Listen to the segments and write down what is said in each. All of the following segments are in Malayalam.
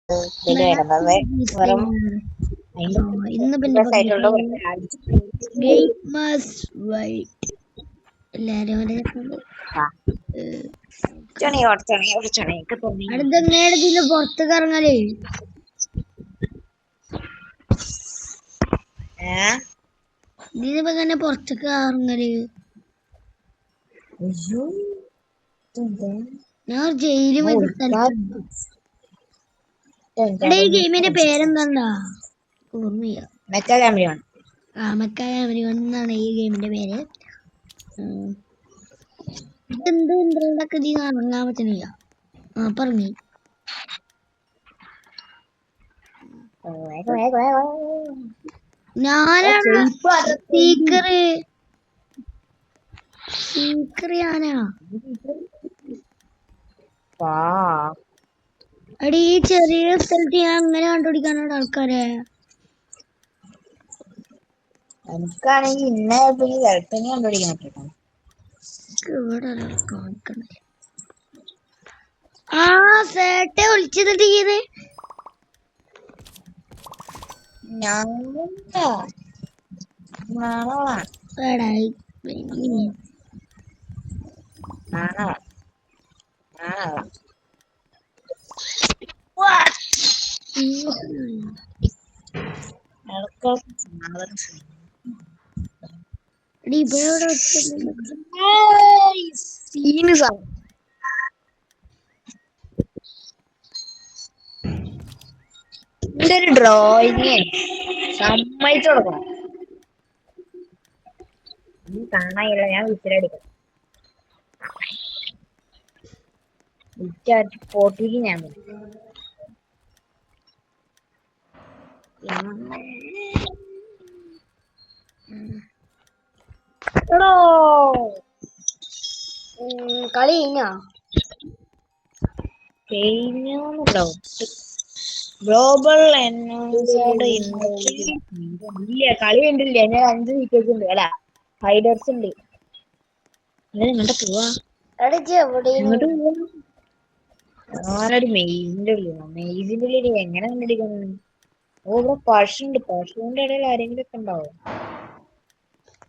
വെറും ഇന്ന് പിന്നെ എല്ലാരും അടുത്തങ്ങേടതിന് പുറത്തേക്ക് ഇറങ്ങലേ ഇതിനിപ്പോ ഇങ്ങനെ പുറത്തേക്ക് ഇറങ്ങല് ഞാൻ ജയിലും ഈ ഗെയിമിന്റെ പേരെന്താ ഓർമ്മയില്ല. മെക്ക ക്യാമറയോൺ എന്നാണ് ഈ ഗെയിമിന്റെ പേര്. ഇതെന്ത് ഇന്ദ്രനൊക്കെ ഇതിൽ ഇറങ്ങാൻ പറ്റണില്ല. പറഞ്ഞേ ഞാനാണ് സ്പീക്കർ ഞാനാ. അടി ഈ ചെറിയ സ്ഥലത്ത് ഞാൻ അങ്ങനെ കണ്ടുപിടിക്കാനാണ് ആൾക്കാരെ. എനിക്കാണെങ്കിൽ ഇന്ന ചിലപ്പോ കണ്ടുപിടിക്കാൻ പറ്റും. ഇവിടെ കാണിക്കണേ ആ സേട്ടെ വിളിച്ചത് തീരെ ഇതൊരു ഡ്രോയിങ് സമ്മതിച്ചു കൊടുക്കണം. കാണാനില്ല, ഞാൻ വിസിലടിക്കും. പോട്ടിക്ക് ഞാൻ കളി കഴിഞ്ഞോ ഗ്ലോബൽ ഇല്ല, കളി കണ്ടില്ല. ഞാൻ 5 വിക്കറ്റ് ഉണ്ട്. അല്ല, ഹൈഡേഴ്സ് ഉണ്ട്. ഇങ്ങോട്ട് പോവാ, ഞാനൊരു മെയ്സിന്റെ ഉള്ളിൽ എങ്ങനെ കണ്ടിരിക്കുന്നു. ഓ, ഇവിടെ പശുണ്ട്. പശുവിന്റെ ഇടയിൽ ആരെങ്കിലും ഒക്കെ ഉണ്ടാവും.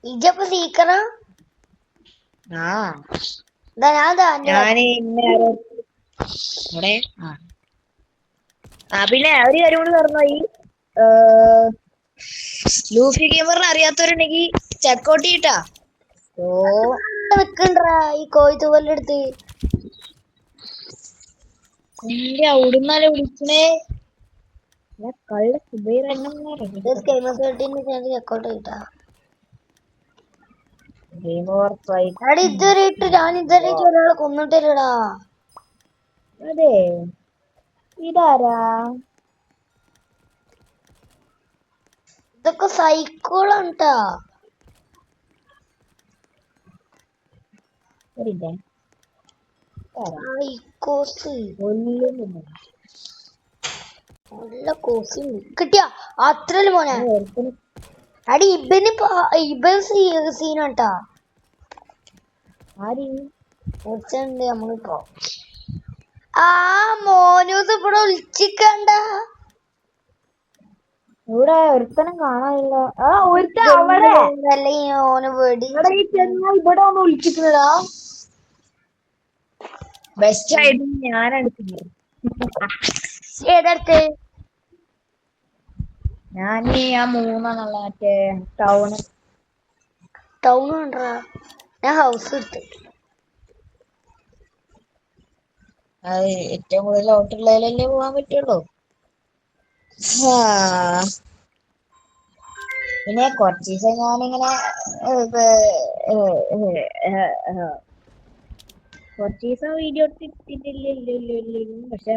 ഇജപ്പോ സീക്കറാ? ഞാന് ഇവിടെ പിന്നെ ഒരു കാര്യം കൂടി പറഞ്ഞുപോയി. Luffy ഗെയിമറിനെ അറിയാത്തവരുണ്ടെങ്കിൽ checkout ചെയ്യട്ടാ. ഈ കോഴിത്തൂവലെടുത്ത് അവിടുന്നാലേ വിളിക്കണേ. കള്ള സുബൈർ ഇതുവരെയിട്ട് ഞാൻ ഇതുവരെ ഒരാളെ കൊന്നിട്ടില്ലടാ. അതെ, ഇതാരാ? ഇതൊക്കെ സൈക്കോളാണ് ട്ടാ. നല്ല കോസി കിട്ടിയ അത്രല് മോനെ. അടി ഇബൻ സീനാട്ടാ. നമ്മളിപ്പോ ആ മോനൂസ് ഇവിടെ വിളിച്ചിക്കണ്ട. ഇവിടെ ഒരുത്തനം കാണാനില്ല. ഓന് വെടി ഇവിടെ ഒന്ന് വിളിച്ചിട്ടുള്ളതാ. ബെസ്റ്റ് ആയിട്ട് ഞാനെടുക്കുന്നത്. ഏതടുത്ത്? ഞാൻ ആ 3 മറ്റേ ടൗണ് കണ്ടാ. ഞാൻ ഹൗസ് എടുത്ത്. അത് ഏറ്റവും കൂടുതൽ ഔട്ടുള്ളതിലല്ലേ പോകാൻ പറ്റുള്ളൂ. പിന്നെ കുറച്ച് ദിവസം ഞാനിങ്ങനെ കുറച്ച് ദിവസം വീഡിയോ എടുത്തിട്ടില്ല. പക്ഷെ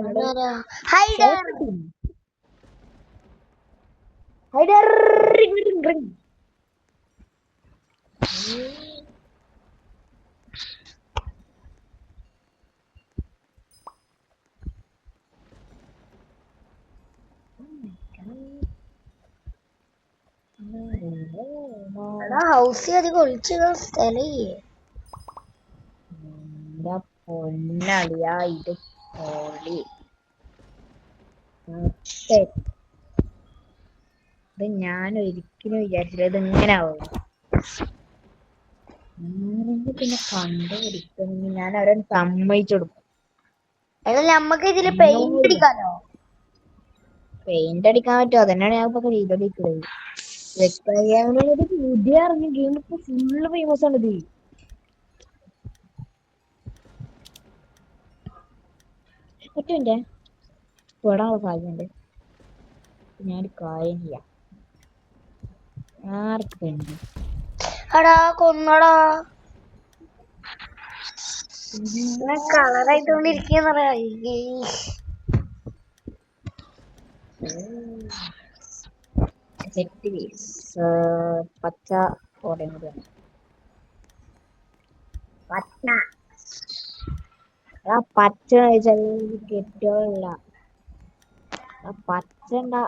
ഹൗസ് അധികം ഒളിച്ചുള്ള സ്ഥലേ. പൊന്നളിയാ ഇത് പൊളി. ഇത് ഞാൻ ഒരിക്കലും വിചാരിച്ചില്ല ഇത് ഇങ്ങനെ ആവും. പിന്നെ കണ്ടുപിടിക്കണമെങ്കിൽ ഞാൻ അവരെ സമ്മതിച്ചു കൊടുക്കും. എടാ നമ്മക്ക് ഇതില് പെയിന്റ് അടിക്കാനോ? പെയിന്റ് അടിക്കാൻ പറ്റുമോ? അതന്നെയാണ് ഞാൻ ഇപ്പൊ ചെയ്തോണ്ടിരിക്കുന്നത്. പുതിയ ഇറങ്ങിയ ഗെയിം ഇപ്പൊ ഫുള്ള് ഫേമസ് ആണ് ഇത്. പറ്റുണ്ടേ പെടാനുള്ള സാധ്യതയുണ്ട്. ഞാൻ കാര്യം ചെയ്യാം. ആർക്കുണ്ട് എടാ കൊന്നടാ. കളറായിട്ടോണ്ടിരിക്കുന്ന പച്ച ഓടേണ്ടത് പച്ച കെട്ടിയോളല്ല പച്ച ഉണ്ടാ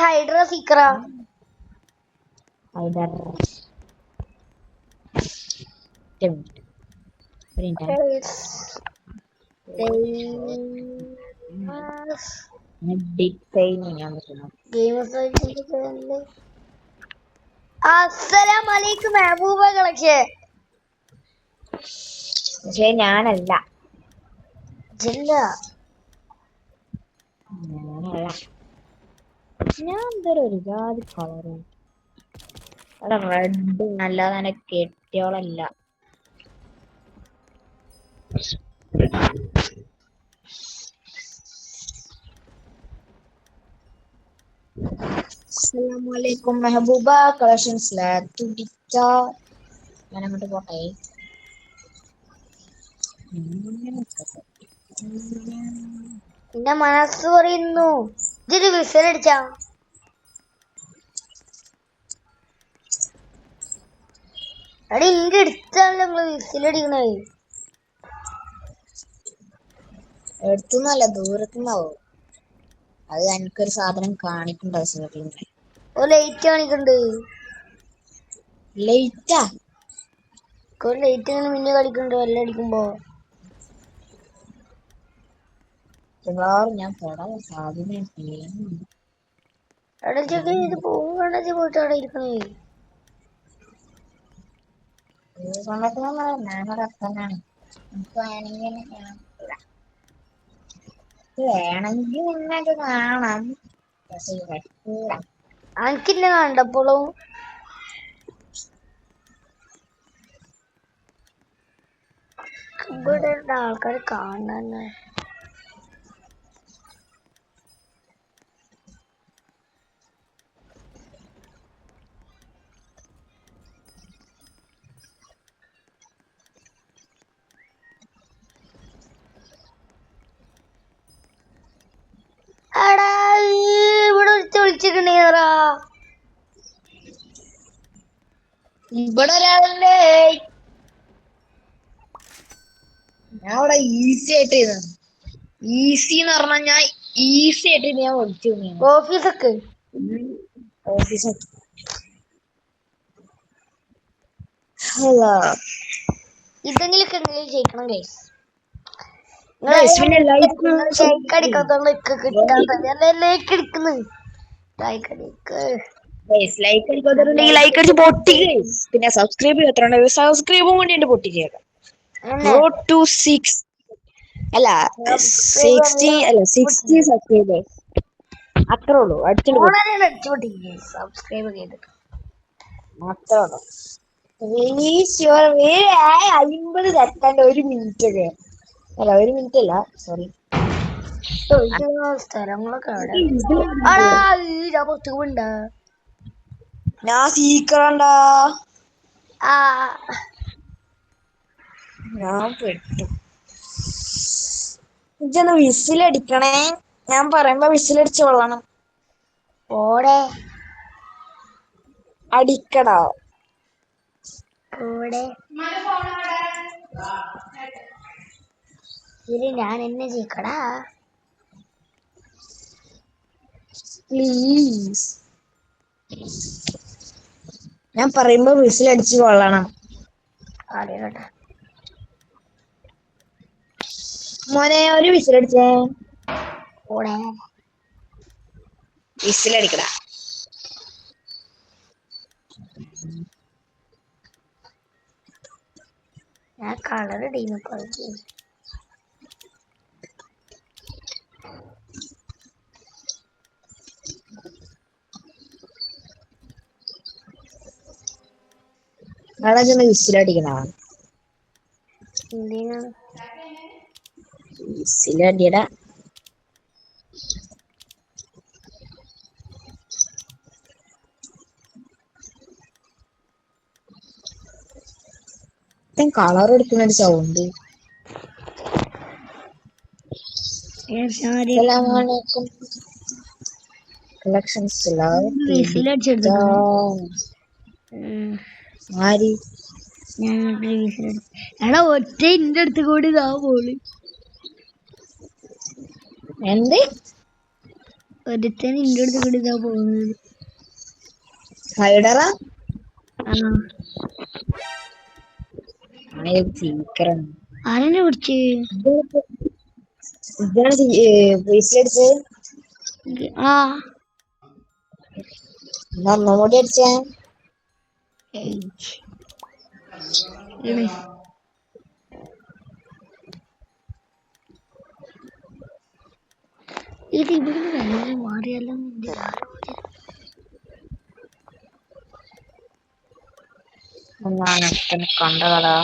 ഹൈഡ്ര സീക്കറാ. അസ്സലാമലൈക്കും മെഹബൂബ കളക്ഷൻ. പക്ഷെ ഞാനല്ല ഞാൻ എന്തൊരു ഒരു ജാതി കളറ് അവിടെ റെഡ് അല്ലാതെ തന്നെ കെട്ടിയോളല്ല. അസ്സലാമലൈക്കും മെഹബൂബ കളക്ഷൻസിലെ തുടിച്ച ഞാൻ അങ്ങോട്ട് പോട്ടെ. എന്റെ മനസ്സ് പറയുന്നു ഇതൊരു വിസലടിച്ചാ. എടാ ഇന്റെ അടുത്താണല്ലോ നിങ്ങള് വിസിലടിക്കണേ. എടുത്തുന്നല്ല ദൂരത്തുനിന്നാവും. അത് എനിക്കൊരു സാധനം കാണിക്കണ്ടാവും. ലൈറ്റ് കാണിക്കണ്ട്. ലൈറ്റാ ലൈറ്റ് ഇങ്ങനെ മിന്നെ കളിക്കണ്ട് വെള്ളം അടിക്കുമ്പോ. ഞാൻ പെടാൻ സാധ്യത എടാ ചെക്ക് ഇത് പോകണ്ട പോയിട്ട് അവിടെ ഇരിക്കണേ. ഞാനൊരപ്പനാണ്. എനിക്ക് വേണമെങ്കിൽ നിന്നൊക്കെ കാണാം. പക്ഷെ എനിക്കിന്നെ കണ്ടപ്പോഴും ഇവിടെ ആൾക്കാർ കാണാൻ. എടാ ഇവിടെ വിളിച്ചിട്ടുണ്ടേറാ. ഇവിടെ ഒരാളുണ്ട്. ഞാൻ ഇവിടെ ഈസി ആയിട്ട് ഈസി എന്ന് പറഞ്ഞാൽ ഞാൻ ഈസി ആയിട്ട് ഞാൻ വിളിച്ചു. ഓഫീസൊക്കെ ഓഫീസൊക്കെ ഹലോ ഇതെങ്കിലൊക്കെ എന്തെങ്കിലും ചെയ്യിക്കണം ഗൈസ്. പിന്നെ ലൈക്ക് അടിക്കാത്തോണ്ട് കിട്ടാത്ത ലൈക്ക് അടിക്കുന്നു. ലൈക്ക് അടിക്കാത്തുണ്ടെങ്കിൽ ലൈക്ക് അടിച്ച് പൊട്ടി. പിന്നെ സബ്സ്ക്രൈബ് ചെയ്യാത്ത സബ്സ്ക്രൈബും കൂടി ഉണ്ട് പൊട്ടിച്ചേക്കാം. 6 അല്ല 60 അല്ല 60 സബ്സ്ക്രൈബേഴ്സ് അത്രേ ഉള്ളൂ. സബ്സ്ക്രൈബ് ചെയ്തിട്ട് അത്രേ ഉള്ളൂ. 50 സെക്കൻഡ് 1 മിനിറ്റ് ഒക്കെ അല്ല 1 മിനിറ്റ് അല്ല സോറി. സ്ഥലങ്ങളൊക്കെ അവിടെ ഞാൻ സീക്കറണ്ടാ. ഞാൻ പെട്ടു. ഇതൊന്ന് വിസിലടിക്കണേ. ഞാൻ പറയുമ്പോ വിസിലടിച്ച് കൊള്ളണം. ഓടെ അടിക്കടാ. ഇത് ഞാൻ എന്നെ ചെയ്ക്കടാ പ്ലീസ്. ഞാൻ പറയുമ്പോ വിസിലടിച്ച് കൊള്ളണം. അറിയട്ടെ. മോനെ ഒരു വിസിലടിച്ചേ. ഓടെ വിസിലടിക്കടാ. ഞാൻ കളർ ഇടീന്ന് കളിച്ചു. അവിടെ ചെന്ന് വിസിലടിക്കണ. എന്തിനാണ് വിസിലടിയടാ. കളർ എടുക്കുന്ന ഒരു സൗണ്ട്. അസ്സലാമലൈക്കും. കളക്ഷൻസ് വിസിലടിച്ചെടുത്തു. ആരി ഞാൻ വിസിലടിച്ചു. എടാ ഒറ്റ ഇന്റെ അടുത്ത് കൂടി ഇതാ പോളി. എന്ത് ഒരുത്തൻ ഇന്റെ അടുത്ത് കൂടി ഇതാ പോകുന്നത്. ഹൈഡറാ ആ സീക്കറാണ്. ആരെന്നെ പിടിച്ച് ഇതാണ് വിസിലടിച്ചത്. ആ ഒന്നുകൂടി അടിച്ചേ. ഇത് ഇവിടുന്ന് വെള്ളം മാറിയല്ലോ. ഒന്നാണ് കണ്ടതാ.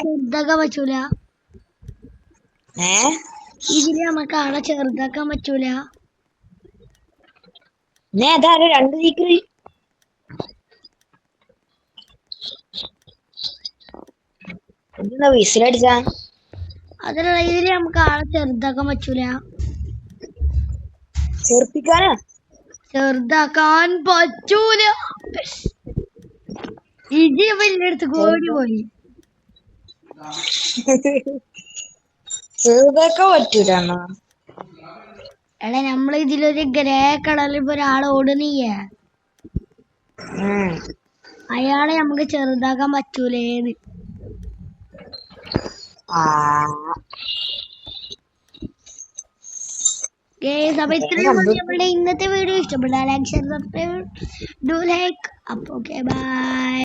ചെറുതാക്കാൻ പറ്റൂല. ഇതില് നമുക്ക് ആളെ ചെറുതാക്കാൻ പറ്റൂല. അതാരും രണ്ട് സീക്കറി. എന്താ വിസിലടിച്ച? അതല്ല, ഇതില് നമുക്ക് ആളെ ചെറുതാക്കാൻ പറ്റൂല. ചെറുപ്പിക്കാനാ? ചെറുതാക്കാൻ പറ്റൂല. ഇജി വലിയ അടുത്ത് കോടി പോയി. ചെറുതാക്കാൻ പറ്റൂലെന്നാ? എടാ നമ്മള് ഇതിലൊരു ഗ്രേ കളറിൽ ഇപ്പൊ ഒരാളെ ഓടുന്നില്ലേ, അയാളെ നമുക്ക് ചെറുതാക്കാൻ പറ്റൂലേന്ന്. അപ്പൊ ഇത്രയും നമ്മളുടെ ഇന്നത്തെ വീഡിയോ ഇഷ്ടപ്പെട്ടാൽ like, share, subscribe, do like. അപ്പൊ ഓക്കെ, ബൈ.